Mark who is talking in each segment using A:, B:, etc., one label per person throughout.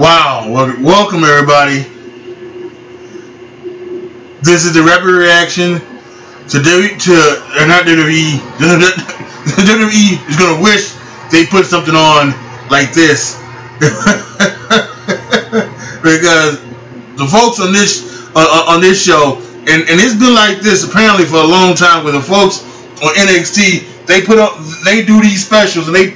A: Wow, welcome everybody. This is the rapid reaction to not WWE. WWE is gonna wish they put something on like this because the folks on this show, and it's been like this apparently for a long time, where the folks on NXT they do these specials and they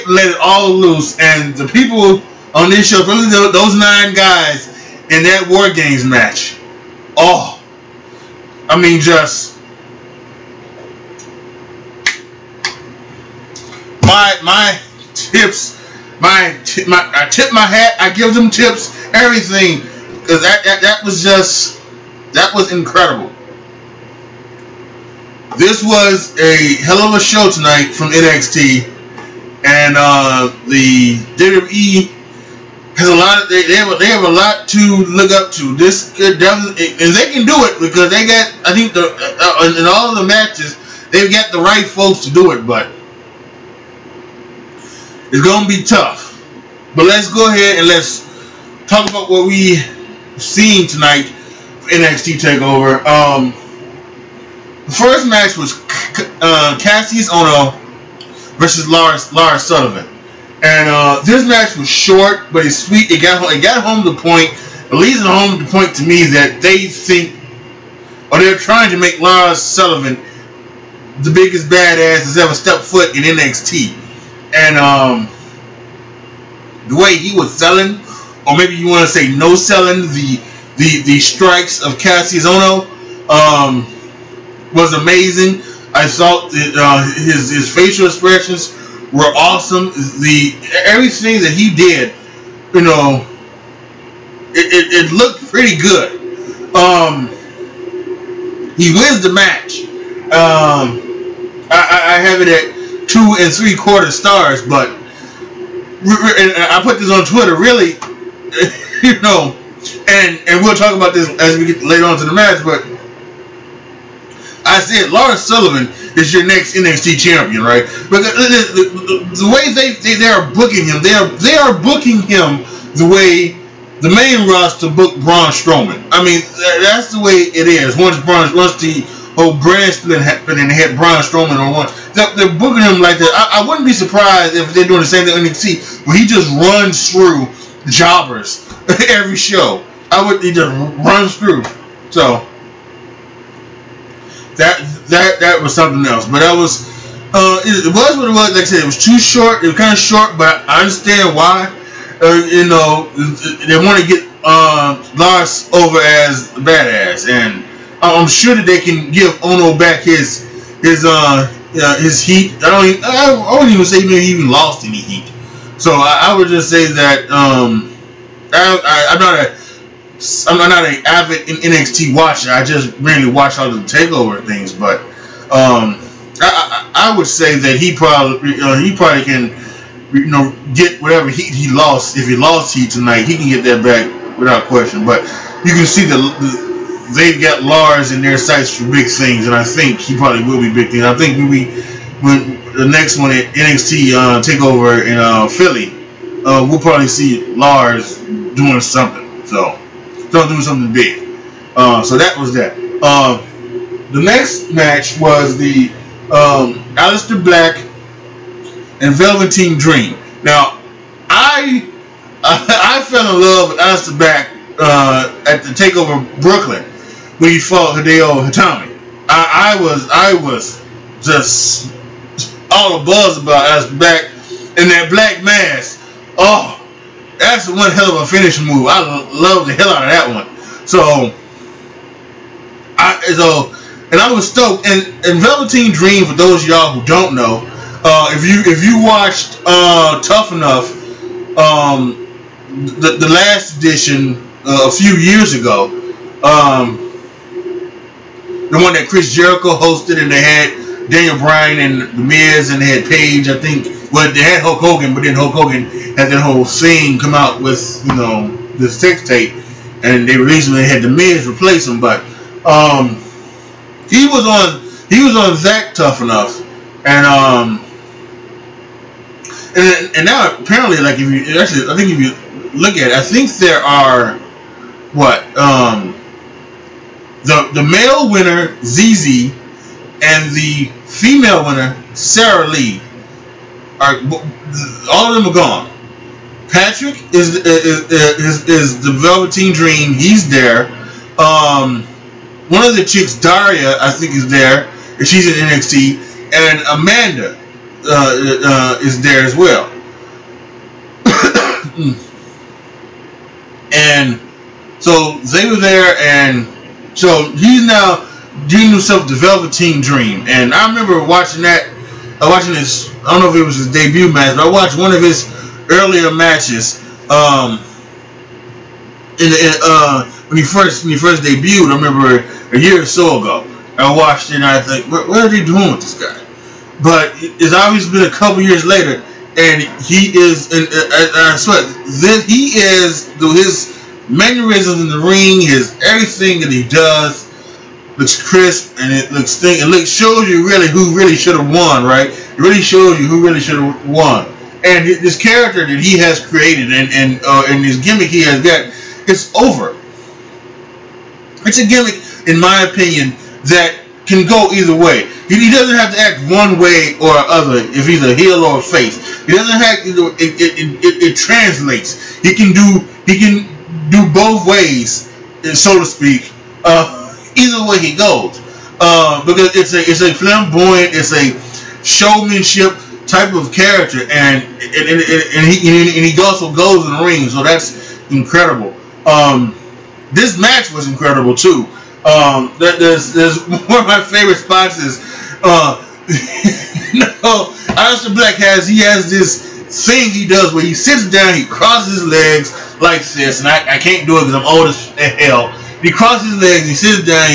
A: let it all loose, and the people on this show, those 9 guys in that War Games match, oh, I mean, just my tips, I tip my hat, I give them tips, everything, because that was incredible. This was a hell of a show tonight from NXT. And the WWE has a lot. They have a lot to look up to. This could definitely, and they can do it because they got. I think in all of the matches they've got the right folks to do it, but it's gonna be tough. But let's go ahead and let's talk about what we seen tonight for NXT Takeover. The first match was Cassius Ohno versus Lars Sullivan, and this match was short, but it's sweet. It got home the point. It leads home the point to me that they think, or they're trying to make Lars Sullivan the biggest badass that's ever stepped foot in NXT, and the way he was selling, or maybe you want to say no selling, the strikes of Cassius Ohno was amazing. I thought that his facial expressions were awesome. Everything that he did, it looked pretty good. He wins the match. I have it at 2 3/4 stars, but I put this on Twitter. Really, and we'll talk about this as we get later on to the match, but I said Lars Sullivan is your next NXT champion, right? But the way they are booking him, they are booking him the way the main roster booked Braun Strowman. I mean, that's the way it is. Once the whole brand split happened and they had Braun Strowman on one, they're booking him like that. I wouldn't be surprised if they're doing the same thing on NXT, where he just runs through jobbers every show. He just runs through. So that was something else, but that was it was what it was. Like I said, it was too short. It was kind of short, but I understand why. They want to get Lars over as a badass, and I'm sure that they can give Ohno back his heat. I wouldn't even say he even lost any heat. So I would just say that I'm not an avid NXT watcher. I just mainly watch all the takeover things, but I would say that he probably can get whatever heat he lost. If he lost heat tonight, he can get that back without question. But you can see they've got Lars in their sights for big things, and I think he probably will be big things. I think when the next one at NXT Takeover in Philly, we'll probably see Lars doing something. So doing something big. So that was that. The next match was the Aleister Black and Velveteen Dream. Now, I fell in love with Aleister Black at the Takeover Brooklyn when he fought Hideo Itami. I was just all abuzz about Aleister Black and that black mask. Oh, that's one hell of a finishing move. I love the hell out of that one. So I was stoked. And Velveteen Dream, for those of y'all who don't know, if you watched Tough Enough, the last edition a few years ago, the one that Chris Jericho hosted, and they had Daniel Bryan and The Miz, and they had Paige, I think. Well, they had Hulk Hogan, but then Hulk Hogan had that whole thing come out with, this sex tape, and they recently had The Miz replace him. But he was on that Tough Enough, and And now apparently, like if you actually, I think if you look at it, I think there are what the male winner ZZ and the female winner Sarah Lee are all of them are gone. Patrick is the Velveteen Dream. He's there. One of the chicks, Daria, I think is there. She's in NXT, and Amanda is there as well. And so they were there, and so he's now doing himself the Velveteen Dream. And I remember watching that. Watching this, I don't know if it was his debut match, but I watched one of his earlier matches. When he first debuted, I remember a year or so ago. I watched it and I think, what are they doing with this guy? But it's obviously been a couple years later, and he is, and I swear, he is, his mannerisms in the ring, his everything that he does looks crisp, and it looks shows you really who really should have won, right? It really shows you who really should have won. And this character that he has created and this gimmick he has got, it's over. It's a gimmick, in my opinion, that can go either way. He doesn't have to act one way or other if he's a heel or a face. He doesn't have to. It translates. He can do both ways, so to speak. Either way he goes, because it's a flamboyant, it's a showmanship type of character, and he also goes in the ring, so that's incredible. This match was incredible too. There's one of my favorite spots is Aleister Black has this thing he does where he sits down, he crosses his legs like this, and I can't do it because I'm old as hell. He crosses his legs, he sits down,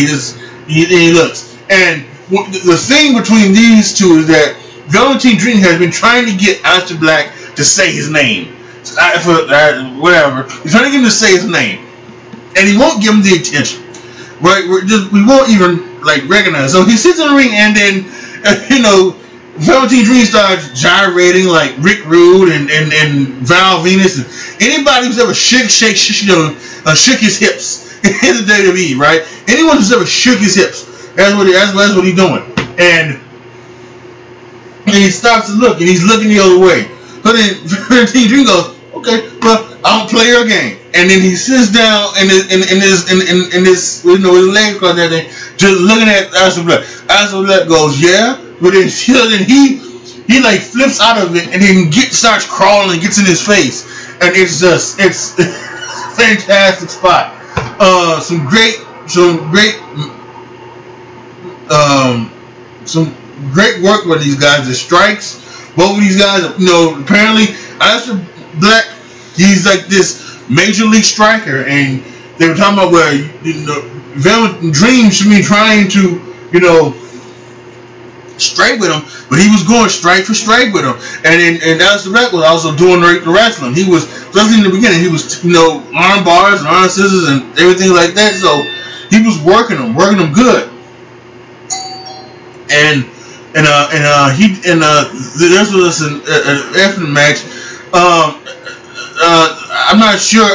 A: he looks. And the thing between these two is that Velveteen Dream has been trying to get Aleister Black to say his name. Whatever. He's trying to get him to say his name. And he won't give him the attention. Right? We won't even recognize. So he sits in the ring, and then Velveteen Dream starts gyrating like Rick Rude and Val Venus and anybody who's ever shook his hips in the WWE, right? Anyone who's ever shook his hips, that's what he's doing. And he stops to look, and he's looking the other way. So then Velveteen Dream goes, okay, well, I'll play your game. And then he sits down in his with his legs across that thing, just looking at Aleister Black. Aleister Black goes, yeah, but then he flips out of it and then starts crawling and gets in his face, and it's a fantastic spot. Some great work with these guys. The strikes, both of these guys, apparently Aleister Black, he's like this major league striker, and they were talking about where Velvet Dream should be trying to strike with him, but he was going strike for strike with him, and Aleister Black was also doing the wrestling. He was, especially in the beginning, he was arm bars and arm scissors and everything like that. So he was working them good, and this was after the match. I'm not sure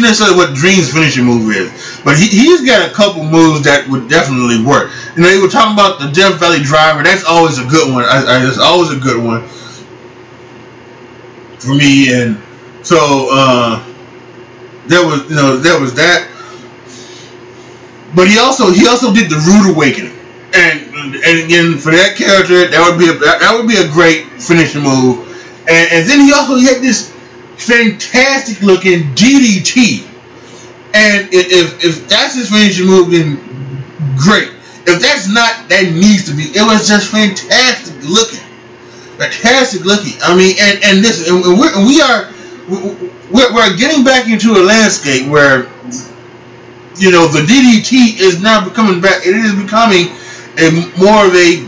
A: necessarily what Dream's finishing move is, but he's got a couple moves that would definitely work. They were talking about the Death Valley Driver. That's always a good one. It's always a good one for me. And so there was that. But he also did the Rude Awakening, and again for that character, that would be a great finishing move. And then he had this fantastic looking DDT, and if that's his finishing move, then great. If that's not, that needs to be. It was just fantastic looking. I mean, and this, and we're getting back into a landscape where the DDT is now becoming back. It is becoming more of a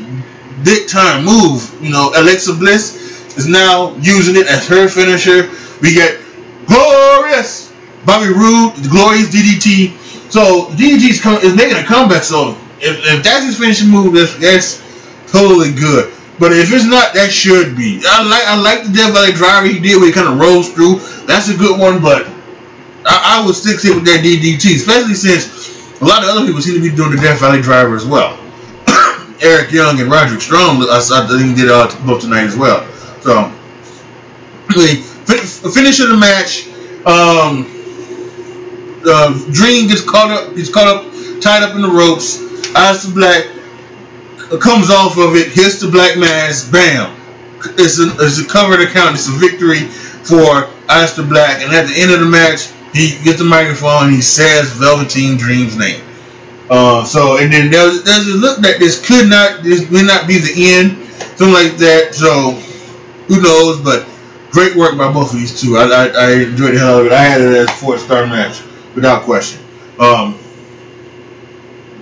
A: big time move. Alexa Bliss is now using it as her finisher. We get Glorious Bobby Roode, the Glorious DDT. So DDT is making a comeback. So if that's his finishing move, that's totally good. But if it's not, that should be. I like the Death Valley Driver he did where he kind of rolls through. That's a good one, but I would stick with that DDT, especially since a lot of other people seem to be doing the Death Valley Driver as well. Eric Young and Roderick Strong, I think he did both tonight as well. So, anyway, finish of the match. Dream gets caught up. He's caught up, tied up in the ropes. Aleister Black comes off of it, hits the Black Mass, bam. It's a covered account. It's a victory for Aleister Black. And at the end of the match, he gets the microphone and he says Velveteen Dream's name. And then there's a look that this may not be the end, something like that. So who knows? But great work by both of these two. I enjoyed the hell of it. I had it as a 4-star match without question.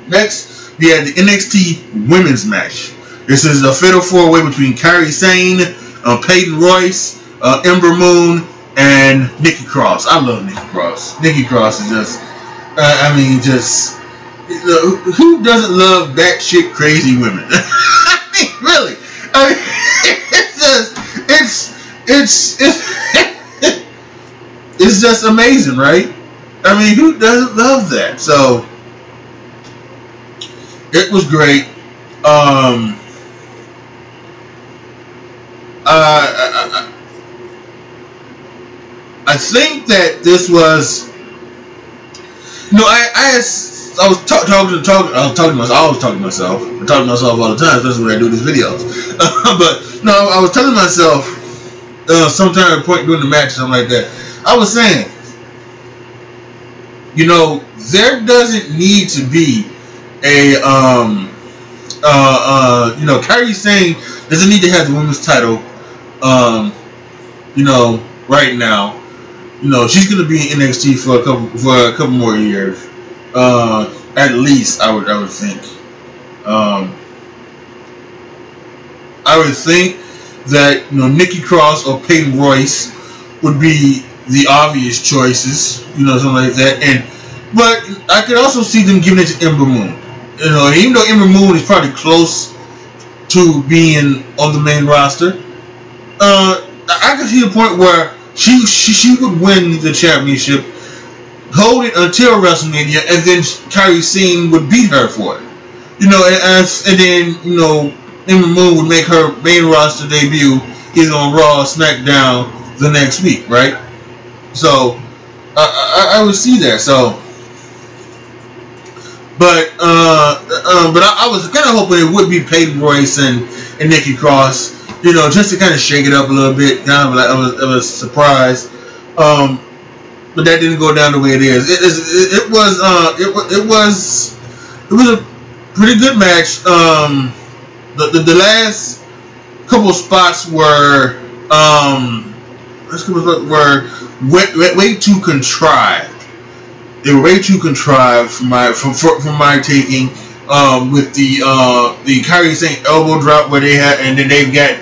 A: Next, we had the NXT Women's match. This is a fatal 4-way between Kairi Sane, Peyton Royce, Ember Moon, and Nikki Cross. I love Nikki Cross. Nikki Cross is just, who doesn't love batshit crazy women? I mean, really. I mean, it's just amazing, right? I mean, who doesn't love that? So it was great. I think that this was, I was talking to myself. I talk to myself all the time, especially when I do these videos. But no, I was telling myself sometime at a point during the match, something like that. I was saying, there doesn't need to be a Kairi Sane doesn't need to have the women's title. Right now, she's gonna be in NXT for a couple more years. At least I would think. I would think that Nikki Cross or Peyton Royce would be the obvious choices, something like that. But I could also see them giving it to Ember Moon. Even though Ember Moon is probably close to being on the main roster, I could see the point where she would win the championship, hold it until WrestleMania, and then Kairi Sane would beat her for it. And then Ember Moon would make her main roster debut either on Raw or SmackDown the next week, right? So I would see that. So, but I was kind of hoping it would be Peyton Royce and Nikki Cross, just to kind of shake it up a little bit. Kind of like I was surprised. But that didn't go down the way it is. It was a pretty good match. The last couple of spots were way too contrived. They were way too contrived from my taking. With the Kairi Sane elbow drop where they had, and then they've got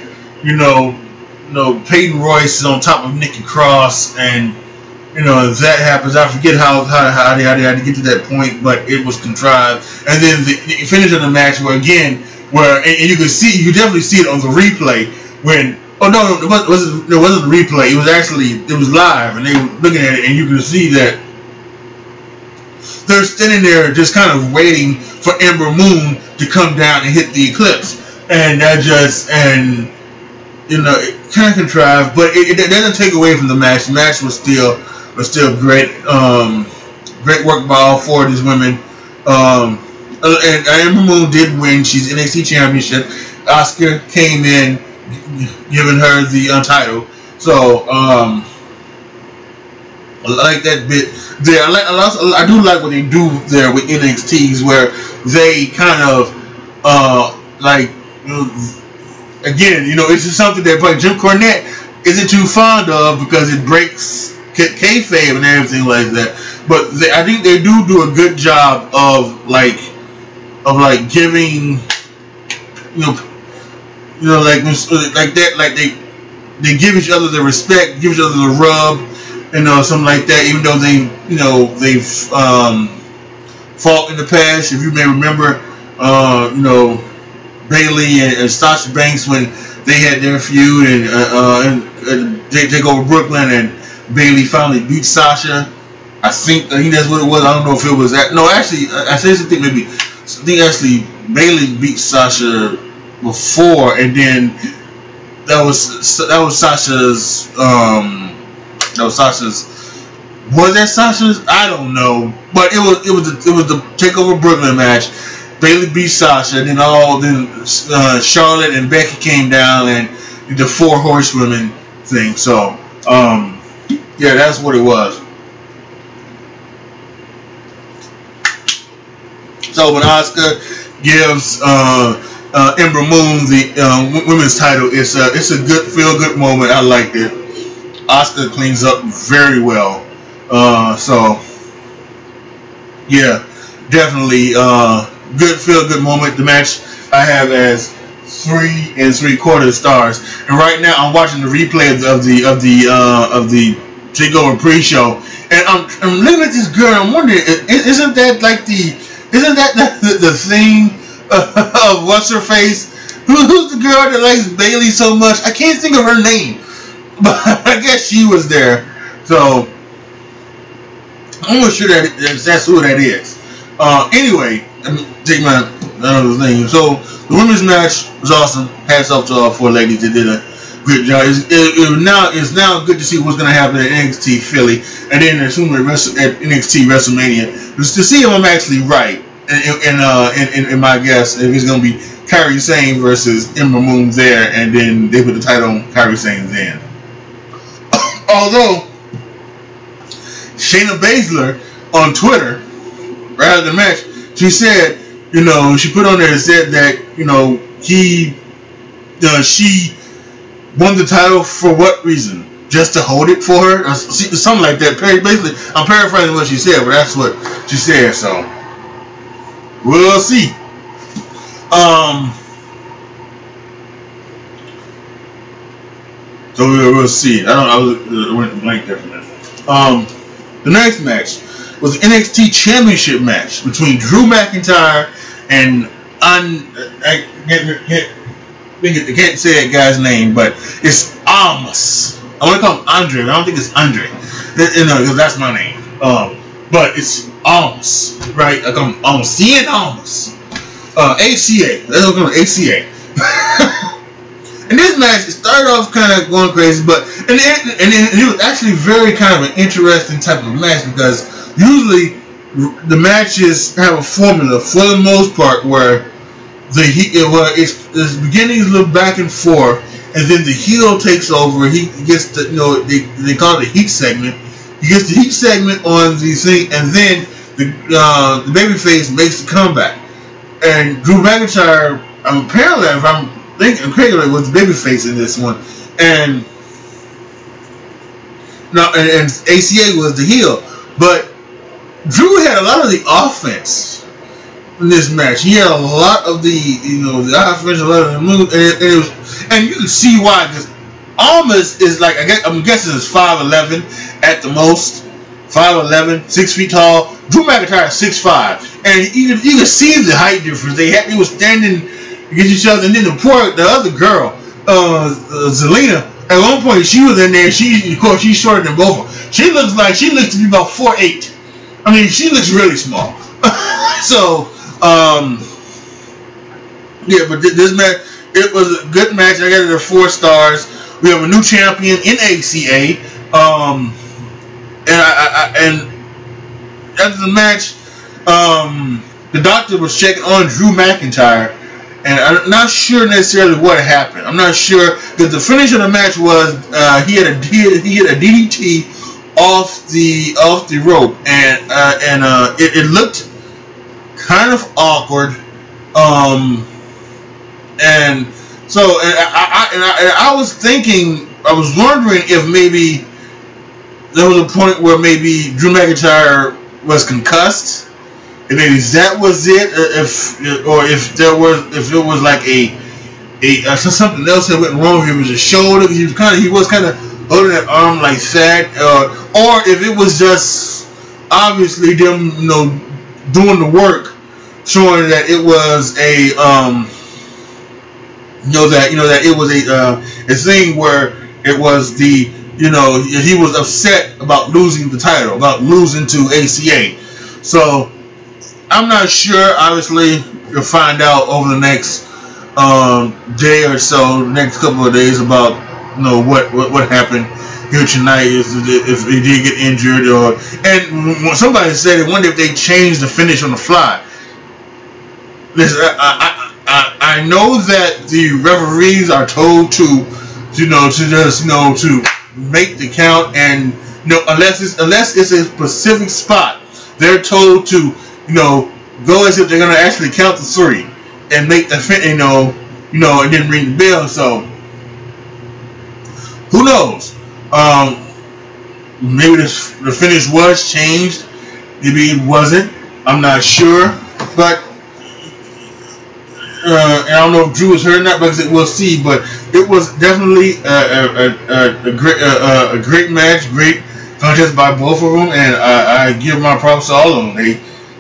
A: Peyton Royce is on top of Nikki Cross, and if that happens, I forget how they had to get to that point, but it was contrived. And then the finish of the match, and you could definitely see it on the replay when. Oh no, it wasn't the replay. It was live, and they were looking at it, and you could see that they're standing there just kind of waiting for Ember Moon to come down and hit the Eclipse, and it kind of contrived, but it doesn't take away from the match. The match was still great. Great work by all 4 of these women. And Ember Moon did win. She's NXT Championship. Asuka came in, giving her the title. So I like that bit there. I do like what they do there with NXTs, where they kind of again, it's just something that like Jim Cornette isn't too fond of because it breaks kayfabe and everything like that. But I think they do a good job of giving they give each other the respect, give each other the rub, something like that. Even though they've fought in the past, if you may remember, Bayley and Sasha Banks when they had their feud, and they take over Brooklyn, and Bayley finally beat Sasha. I think that's what it was. I don't know if it was that. No, actually, I think maybe. I think actually Bayley beat Sasha before, and then that was Sasha's. That was Sasha's. Was that Sasha's? I don't know, but it was the Takeover Brooklyn match. Bayley beat Sasha, and then Charlotte and Becky came down and the 4 horsewomen thing. So yeah, that's what it was. So when Asuka gives Ember Moon the women's title, it's a good feel good moment. I liked it. Asuka cleans up very well. So yeah, definitely good feel good moment. The match I have as 3 3/4 stars, and right now I'm watching the replay of the Takeover pre-show, and I'm looking at this girl. I'm wondering, isn't that like the thing of what's her face? Who's the girl that likes Bayley so much? I can't think of her name, but I guess she was there. So I'm almost sure that's who that is. Anyway, let me take my another thing. So the women's match was awesome. Hats off to all 4 ladies that did a good job. It's now good to see what's going to happen at NXT Philly, and then assuming at NXT WrestleMania, just to see if I'm actually right in my guess, if it's going to be Kairi Sane versus Ember Moon there, and then they put the title on Kairi Sane then. Although Shayna Baszler on Twitter, right after the match, she said, she put on there and said that, she won the title for what reason? Just to hold it for her? Or something like that. Basically, I'm paraphrasing what she said, but that's what she said, so we'll see. So we'll see. I went blank there for a minute. The next match was the NXT Championship match between Drew McIntyre and I can't say that guy's name, but it's Almas. I want to call him Andre, but I don't think it's Andre. Because that's my name. But it's Almas, right? I call him Almas. Cien Almas. ACA. Let's go with ACA. And this match, it started off kind of going crazy, but and it was actually very kind of an interesting type of match, because usually the matches have a formula for the most part where it's beginnings look back and forth, and then the heel takes over. He gets the they call it the heat segment. He gets the heat segment on the thing, and then the babyface makes the comeback. And Drew McIntyre, apparently, if I'm thinking correctly, was the babyface in this one, and ACA was the heel, but Drew had a lot of the offense in this match. He had a lot of the offense, a lot of the moves, and you can see why, because Almas is like, I'm guessing it's 5'11" at the most, 5'11", 6 feet tall. Drew McIntyre is 6'5", and you can see the height difference. They were standing against each other, and then the other girl, Zelina, at one point she was in there. Of course she's shorter than both of them. She looks to be about 4'8". I mean, she looks really small. So, yeah, but this match, it was a good match. I got it at 4 stars. We have a new champion in ACA. And after the match, the doctor was checking on Drew McIntyre, and I'm not sure necessarily what happened. I'm not sure, because the finish of the match was he had a DDT off the rope, and it looked kind of awkward, and so I was thinking, I was wondering if maybe there was a point where maybe Drew McIntyre was concussed, and maybe that was it, if it was like something else that went wrong. If it was a shoulder, he was kind of holding that arm like that, or if it was just obviously them, doing the work, showing that it was that it was a thing where it was he was upset about losing the title, about losing to ACA. So I'm not sure. Obviously, you'll find out over the next day or so, next couple of days, about what happened here tonight. If he did get injured, and somebody said it. Wonder if they changed the finish on the fly. Listen, I know that the referees are told to make the count, and unless it's a specific spot, they're told to go as if they're gonna actually count to 3 and make the and then ring the bell. So who knows? Maybe the finish was changed. Maybe it wasn't. I'm not sure, but. And I don't know if Drew was hurt or not, but we'll see. But it was definitely a great match, great contest by both of them, and I give my props to all of them.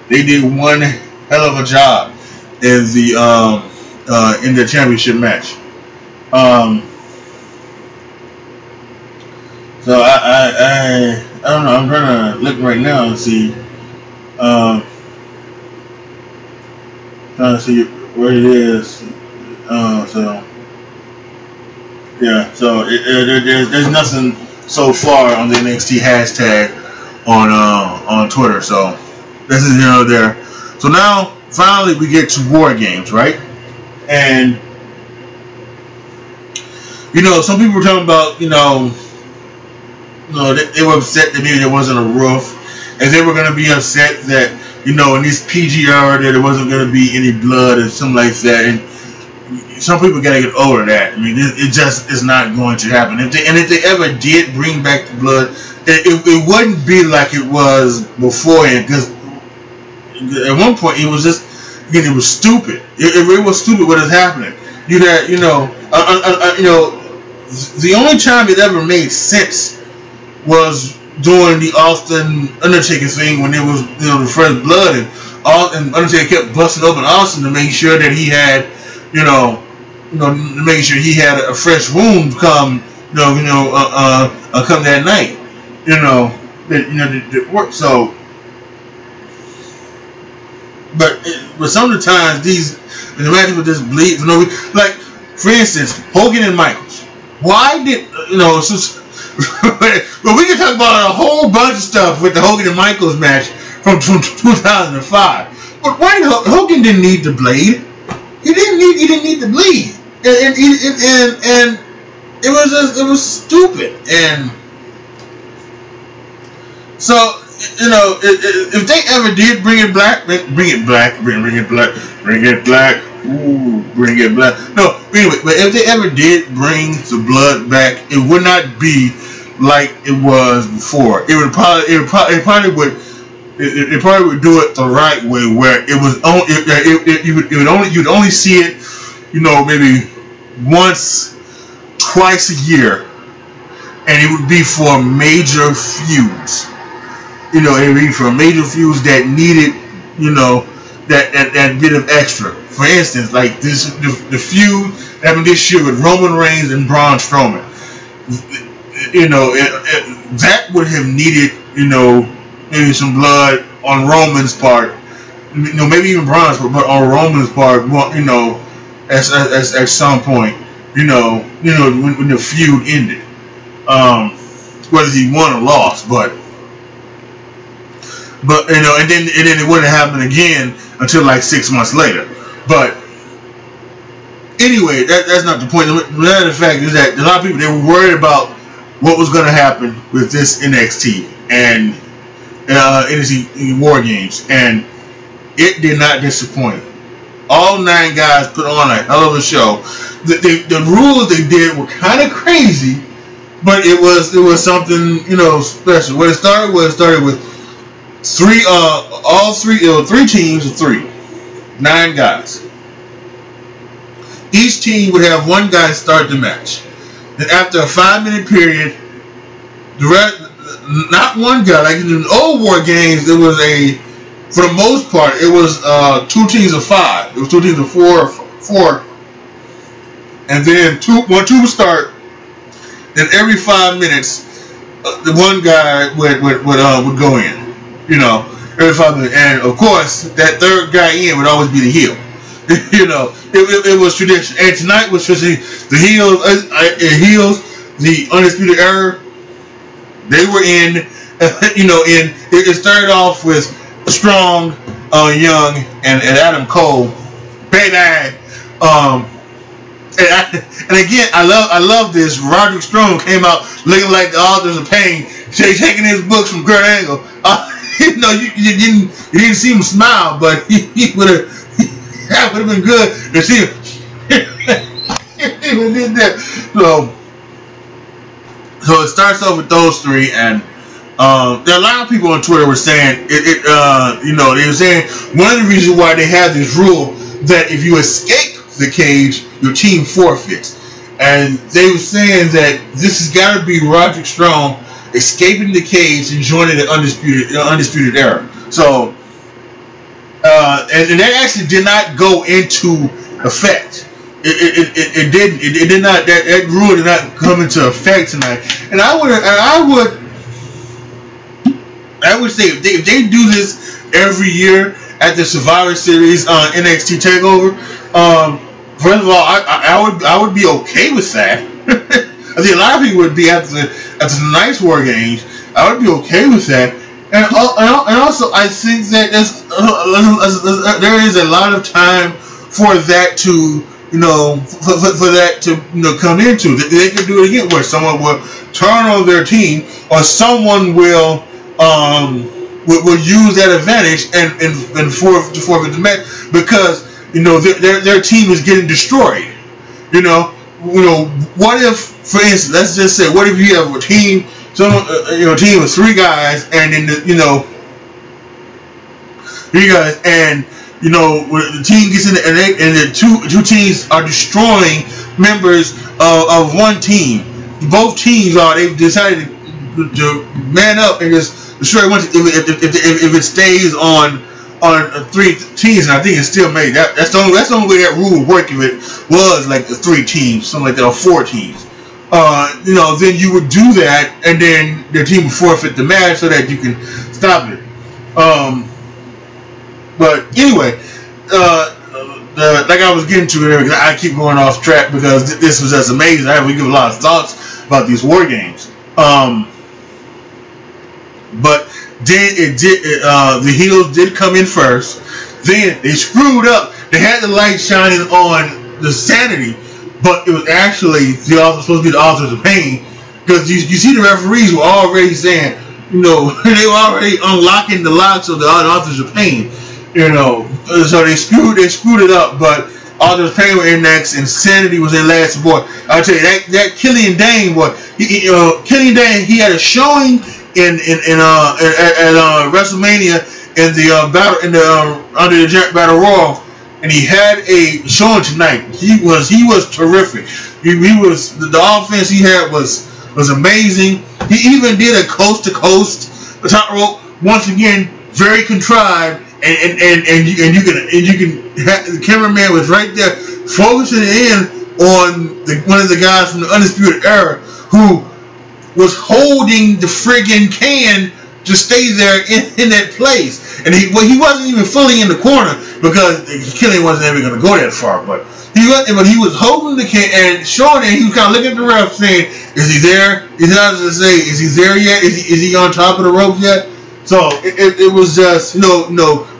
A: They did one hell of a job in the championship match. So I don't know. I'm trying to look right now and see. Trying to see where it is. So yeah. So there's nothing so far on the NXT hashtag on Twitter. So this is there. So now finally we get to War Games, right? And some people were talking about they were upset that maybe there wasn't a roof, and they were going to be upset that in this PG era that there wasn't going to be any blood or something like that. And some people got to get over that. I mean, it just is not going to happen. If they ever did bring back the blood, it wouldn't be like it was beforehand, because at one point it was just, again, it was stupid. It was stupid what is happening. You had, the only time it ever made sense was during the Austin Undertaker thing, when it was the first blood, and Undertaker kept busting open Austin to make sure that he had to make sure he had a fresh wound come come that night, that worked. So but some of the times the matches with this bleed, like for instance Hogan and Michaels. Why did well, we can talk about a whole bunch of stuff with the Hogan and Michaels match from 2005. But why Hogan didn't need the blade? He didn't need the bleed, and it was stupid. And so if they ever did bring it black. Ooh, bring it black. No, anyway, but if they ever did bring the blood back, it would not be like it was before. It probably would do it the right way, where it was you'd only see it, maybe once, twice a year, and it would be for major feuds. It would be for major feuds that needed, that bit of extra. For instance, like the feud that happened this year with Roman Reigns and Braun Strowman. That would have needed, maybe some blood on Roman's part. Maybe even Braun's, but on Roman's part, at some point, when the feud ended, whether he won or lost, but and then it wouldn't happen again until like 6 months later. But anyway, that's not the point. The matter of fact is that a lot of people, they were worried about what was going to happen with this NXT and NXT War Games, and it did not disappoint. All 9 guys put on a hell of a show. The rules they did were kind of crazy, but it was something special. What it started with 3 teams of 3. 9 guys. Each team would have 1 guy start the match. Then after a 5-minute period, the rest, not 1 guy, like in the old War Games, it was for the most part, it was 2 teams of 5. It was 2 teams of 4. and then when two would start, then every 5 minutes, the one guy would go in. You know, every 5 minutes, and of course that third guy in would always be the heel. You know, it was tradition. And tonight was tradition. The heels, the Undisputed Era, they were in. You know, it started off with Strong, Young, and Adam Cole, baby. And again, I love this. Roderick Strong came out looking like the Authors of Pain, taking his books from Kurt Angle. You know, you didn't see him smile, but he would have. That would have been good to see him. He did that. So it starts off with those three, and there are a lot of people on Twitter were saying you know, they were saying one of the reasons why they have this rule that if you escape the cage, your team forfeits, and they were saying that this has got to be Roderick Strong escaping the cage and joining the undisputed era. So. And that actually did not go into effect. It didn't. It did not. That rule did not come into effect tonight. And I would say if they do this every year at the Survivor Series on NXT Takeover, first of all, I would be okay with that. I think a lot of people would be at the tonight's War Games. I would be okay with that. And also, I think that there is a lot of time for that to, you know, for that to, you know, come into. They could do it again, where someone will turn on their team, or someone will use that advantage and forfeit the match, because, you know, their team is getting destroyed. You know, what if, for instance, let's just say, what if you have a team. So, you know, team of three guys, and then three guys, and you know, when the team gets in, and the two teams are destroying members of one team. Both teams they've decided to man up and just destroy one. If it stays on three teams, and I think it's still made. That's the only way that rule would work. If it was like the 3 teams, something like that, or 4 teams. You know, then you would do that, and then their team would forfeit the match so that you can stop it. But anyway, like I was getting to it, I keep going off track because this was just amazing. I have to give a lot of thoughts about these War Games. But then the heels did come in first. Then they screwed up. They had the light shining on the Sanity, but it was actually supposed to be the Authors of Pain, because you see the referees were already saying, you know, they were already unlocking the locks of the Authors of Pain, you know, so they screwed it up. But Authors of Pain were in next, and Sanity was in last. Boy, I'll tell you that Killian Dane, boy, Killian Dane, he had a showing at WrestleMania in the under the Battle Royal. And he had a showing tonight. He was terrific. He was the offense he had was amazing. He even did a coast to coast top rope, once again very contrived. And you can have, the cameraman was right there focusing in on one of the guys from the Undisputed Era who was holding the friggin' can to stay there in that place. And he wasn't even fully in the corner, because Killian wasn't ever going to go that far. But he was holding the can and showing it. He was kind of looking at the ref saying, is he there? He's not to say, is he there yet? Is he on top of the rope yet? So it was just, no.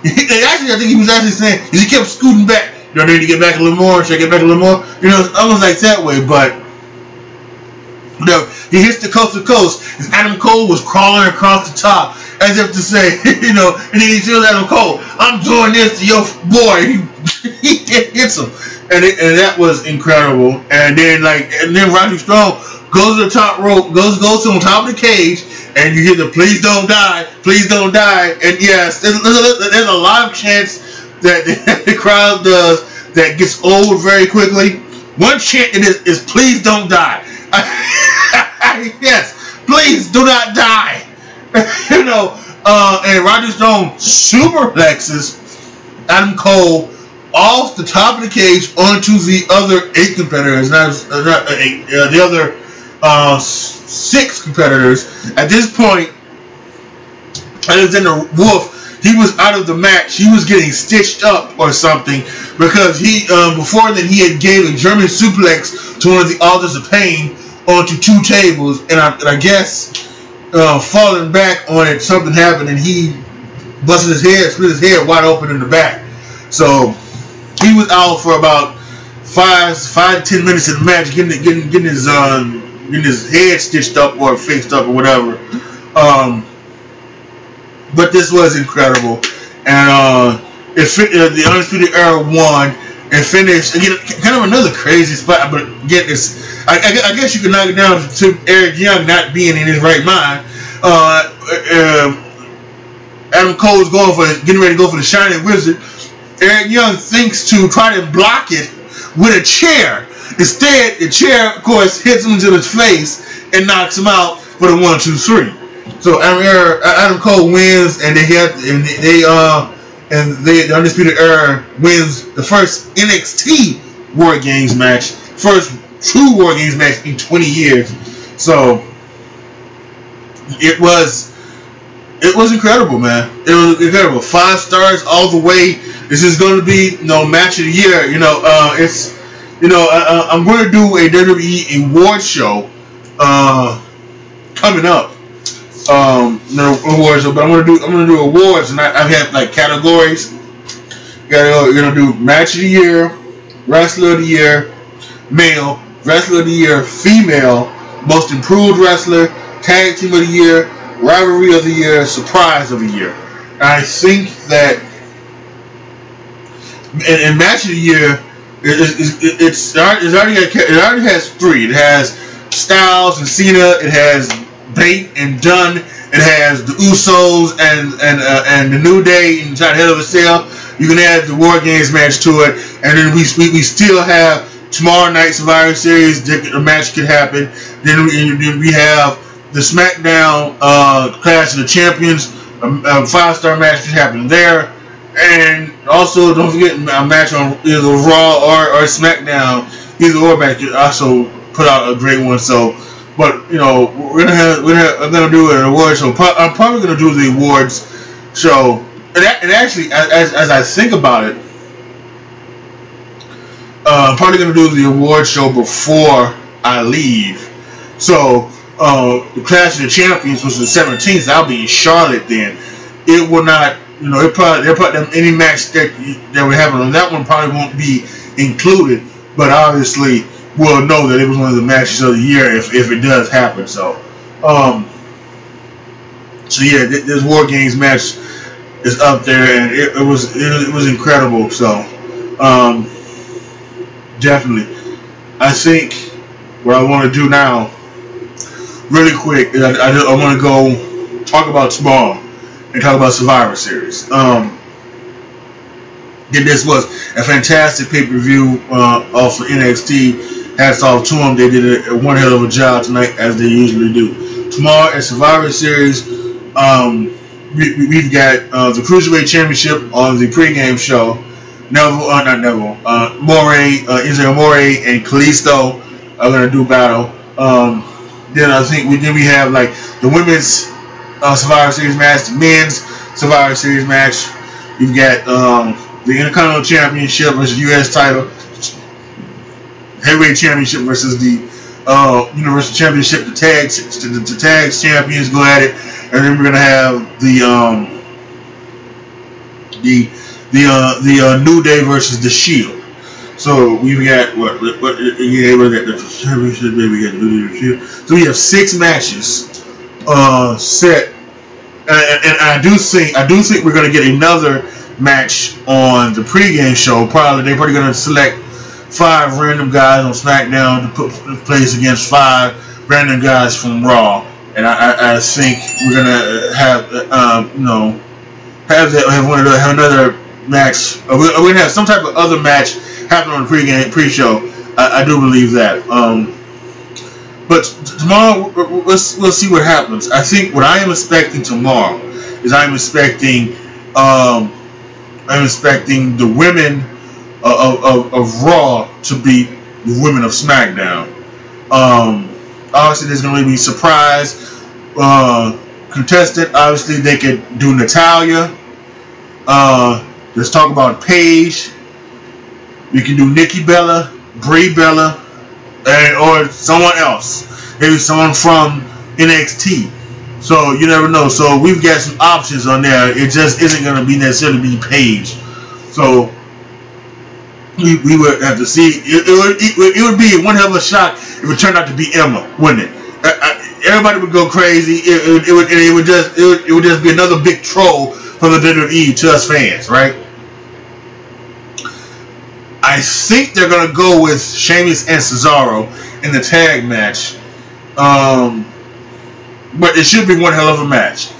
A: Actually, I think he was actually saying, he kept scooting back. You need to get back a little more. Should I get back a little more? You know, it's almost like that way. But no, he hits the coast to coast. And Adam Cole was crawling across the top, as if to say, you know, and then he tells Adam Cole, I'm doing this to your boy. He hits him. And that was incredible. And then Roderick Strong goes to the top rope, goes to on top of the cage, and you hear the please don't die. And yes, there's a lot of chants that the crowd does that gets old very quickly. One chant is please don't die. Yes, please do not die. You know, and Roderick Strong superplexes Adam Cole off the top of the cage onto the other 8 competitors, the other 6 competitors. At this point, Alexander Wolf, he was out of the match. He was getting stitched up or something because he before then he had gave a German suplex to one of the Authors of Pain onto 2 tables, and I guess falling back on it, something happened and he busted his head, split his head wide open in the back. So he was out for about 5 to 10 minutes in the match, getting his head stitched up or fixed up or whatever. But this was incredible, and the Undisputed Era won and finished again. Kind of another crazy spot, but again, I guess you could knock it down to Eric Young not being in his right mind. Adam Cole's getting ready to go for the Shining Wizard. Eric Young thinks to try to block it with a chair. Instead, the chair, of course, hits him to his face and knocks him out for the 1-2-3. So Adam Cole wins, and the Undisputed Era wins the first NXT War Games match, first true War Games match in 20 years. So it was incredible, man. It was incredible. 5 stars all the way. This is going to be match of the year. I'm going to do a WWE award show coming up. No awards, but I'm gonna do awards, and I have like categories. You're gonna do match of the year, wrestler of the year, male, wrestler of the year, female, most improved wrestler, tag team of the year, rivalry of the year, surprise of the year. And I think that in match of the year, it already has 3. It has Styles and Cena. It has Bate and Dunn. It has the Usos and the New Day inside Hell of a Cell. You can add the War Games match to it, and then we still have tomorrow night Survivor Series. A match could happen. Then we have the SmackDown Clash of the Champions. A 5-star match could happen there, and also don't forget a match on either Raw or SmackDown. Either or match could also put out a great one. So. But we're gonna do an award show. I'm probably gonna do the awards show, and actually, as I think about it, I'm probably gonna do the award show before I leave. So the Clash of the Champions was the 17th. I'll be in Charlotte then. It will not, they'll probably any match that we're having on that one probably won't be included, but obviously. Will know that it was one of the matches of the year if it does happen. So yeah, this War Games match is up there, and it was incredible. So definitely, I think what I want to do now, really quick, is I want to go talk about tomorrow and talk about Survivor Series. This was a fantastic pay-per-view off of NXT. Hats off to them. They did one hell of a job tonight, as they usually do. Tomorrow at Survivor Series, we've got the Cruiserweight Championship on the pregame show. Enzo Amore and Kalisto are going to do battle. Then I think we have like the women's Survivor Series match, the men's Survivor Series match. We've got the Intercontinental Championship versus U.S. title. Heavyweight Championship versus the Universal Championship. The tag champions go at it, and then we're gonna have the New Day versus the Shield. So we've got the championship. We got the New Day Shield. So we have 6 matches set, and I do think we're gonna get another match on the pregame show. They're probably gonna select 5 random guys on SmackDown to put in place against 5 random guys from Raw, and I think we're gonna have another match. We're gonna have some type of other match happen on the pre-show. I do believe that. But tomorrow we'll see what happens. I think what I am expecting tomorrow is I'm expecting the women of Raw to beat the women of SmackDown. Obviously, there's going to be surprise contestant. Obviously, they could do Natalya. Let's talk about Paige. We can do Nikki Bella, Brie Bella, or someone else. Maybe someone from NXT. So you never know. So we've got some options on there. It just isn't going to be necessarily be Paige. So we would have to see. It would be one hell of a shock if it turned out to be Emma, wouldn't it? Everybody would go crazy. It would just be another big troll from the WWE to us fans, right? I think they're gonna go with Sheamus and Cesaro in the tag match, but it should be one hell of a match.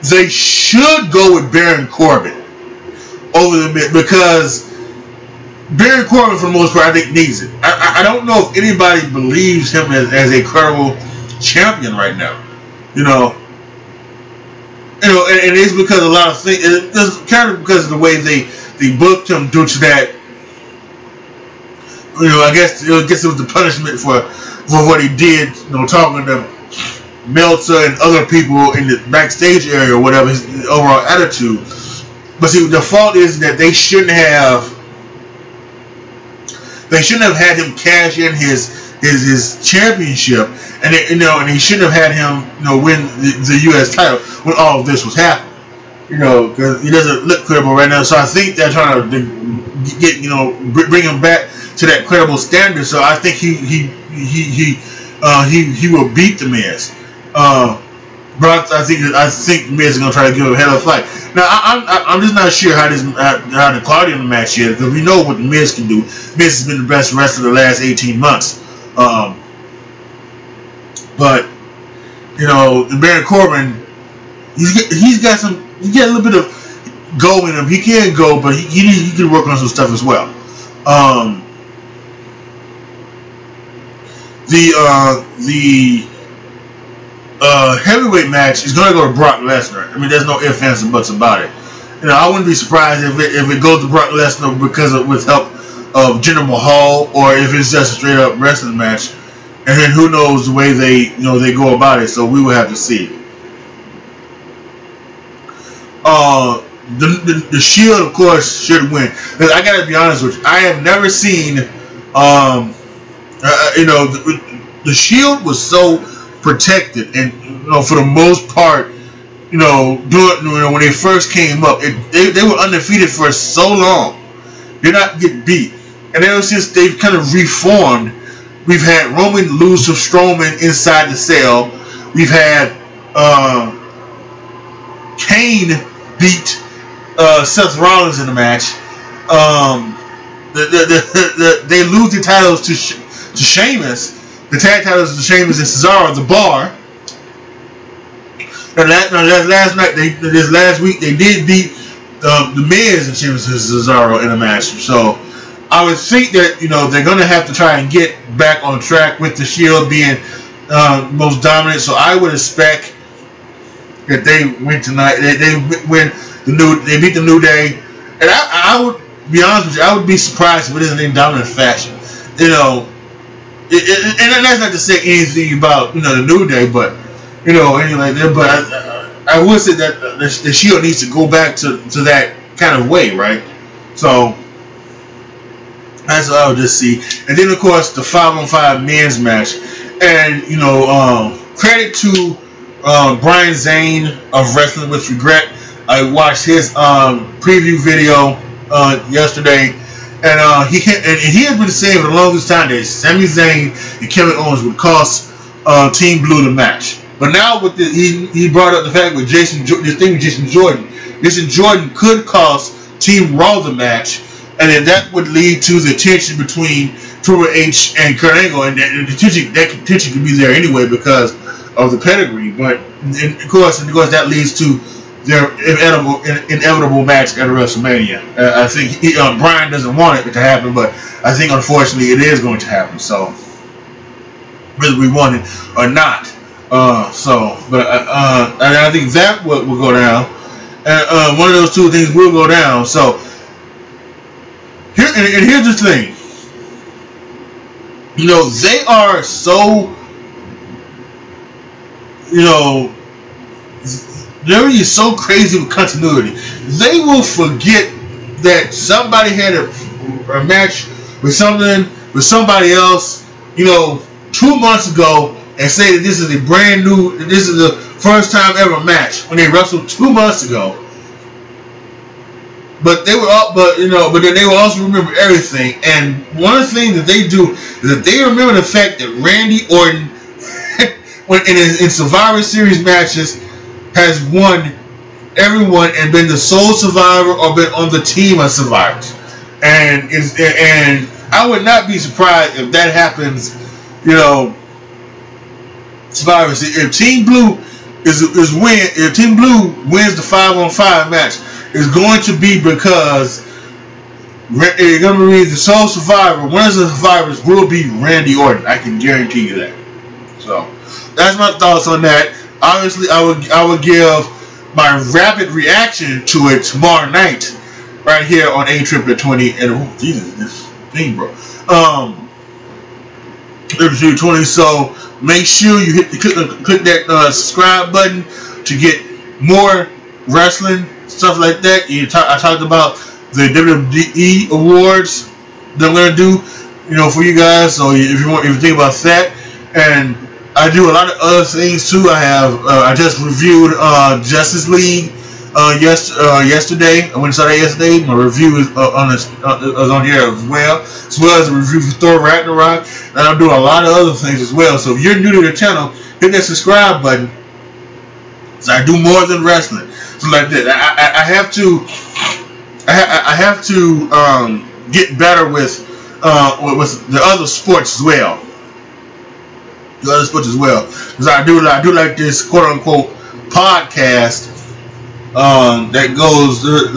A: They should go with Baron Corbin over the mid because Baron Corbin, for the most part, I think needs it. I don't know if anybody believes him as a credible champion right now. And it's because a lot of things. It's kind of because of the way they booked him due to that. I guess it was the punishment for what he did. Talking to Meltzer and other people in the backstage area or whatever, his overall attitude. But see, the fault is that they shouldn't have had him cash in his championship, and he shouldn't have had him win the U.S. title when all of this was happening. Because he doesn't look credible right now. So I think they're trying to get bring him back to that credible standard. So I think he will beat the Miz. But I think the Miz is gonna try to give him a hell of a fight. Now I'm just not sure how the Claudio match is, because we know what the Miz can do. Miz has been the best wrestler the last 18 months. But the Baron Corbin, he's got a little bit of go in him. He can go, but he can work on some stuff as well. The heavyweight match is going to go to Brock Lesnar. I mean, there's no ifs, ands, and buts about it. I wouldn't be surprised if it goes to Brock Lesnar with help of Jinder Mahal, or if it's just a straight up wrestling match. And then who knows the way they go about it. So we will have to see. The Shield, of course, should win. Because I gotta be honest with you, I have never seen the Shield was so protected, and for the most part, when they first came up, they were undefeated for so long. Did not get beat, and ever since they've kind of reformed, we've had Roman lose to Strowman inside the cell. We've had Kane beat Seth Rollins in the match. They lose the titles to Sheamus. The tag titles to Sheamus and Cesaro at the Bar. And this last week, they did beat the Miz and Sheamus and Cesaro in a match. So I would think that they're going to have to try and get back on track with the Shield being most dominant. So I would expect that they win tonight. They win they beat the New Day, and I would be honest with you, I would be surprised if it isn't in dominant fashion. And that's not to say anything about the New Day, but anything like that. But I would say that the Shield needs to go back to that kind of way, right? So that's what I would just see. And then of course the 5-on-5 men's match, and credit to Brian Zane of Wrestling with Regret. I watched his preview video yesterday, and he has been saying for the longest time that Sami Zayn and Kevin Owens would cost Team Blue the match. But now with he brought up the fact with this thing with Jason Jordan. Jason Jordan could cost Team Raw the match, and then that would lead to the tension between Triple H and Kurt Angle, and that tension could be there anyway because of the pedigree. But of course that leads to their inevitable match at WrestleMania. I think Brian doesn't want it to happen, but I think unfortunately it is going to happen. So whether we want it or not, and I think that will go down, and one of those two things will go down. So and here's the thing. You know, they are so, you know, they're really so crazy with continuity. They will forget that somebody had a match with somebody else, you know, 2 months ago, and say that this is this is the first time ever match when they wrestled 2 months ago. But they were but then they will also remember everything. And one of the things that they do is that they remember the fact that Randy Orton, when in Survivor Series matches, has won everyone and been the sole survivor or been on the team of survivors. And I would not be surprised if that happens. You know, Survivor Series. If Team Blue if Team Blue wins the 5-on-5 match, it's going to be because it's going to be the sole survivor. One of the survivors will be Randy Orton. I can guarantee you that. So that's my thoughts on that. Obviously, I would give my rapid reaction to it tomorrow night, right here on A20. And Jesus, this thing, bro. A20. So make sure you click that subscribe button to get more wrestling stuff like that. I talked about the WWE awards that I'm gonna do, you know, for you guys. So if you think about that, and I do a lot of other things too. I just reviewed Justice League yesterday. I went and saw that yesterday. My review is on here as well as a review for Thor Ragnarok. And I'm doing a lot of other things as well. So if you're new to the channel, hit that subscribe button. So I do more than wrestling. So like that, I have to get better with the other sports as well. Because I do like this quote unquote podcast that goes to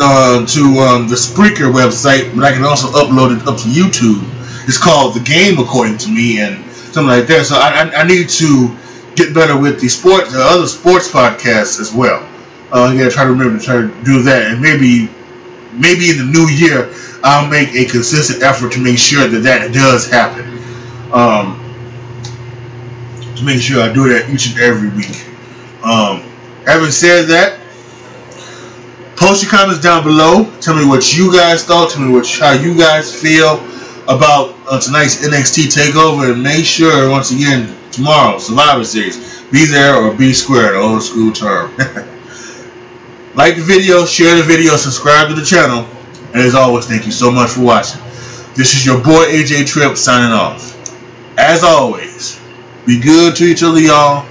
A: the Spreaker website, but I can also upload it up to YouTube. It's called The Game, according to me, and something like that. So I need to get better with the other sports podcasts as well. Try to remember to try to do that, and maybe in the new year I'll make a consistent effort to make sure that does happen. To make sure I do that each and every week. Having said that, post your comments down below. Tell me what you guys thought. Tell me how you guys feel about tonight's NXT Takeover. And make sure, once again, tomorrow, Survivor Series, be there or be square, the old school term. Like the video, share the video, subscribe to the channel. And as always, thank you so much for watching. This is your boy AJ Tripp signing off. As always, be good to each other, y'all.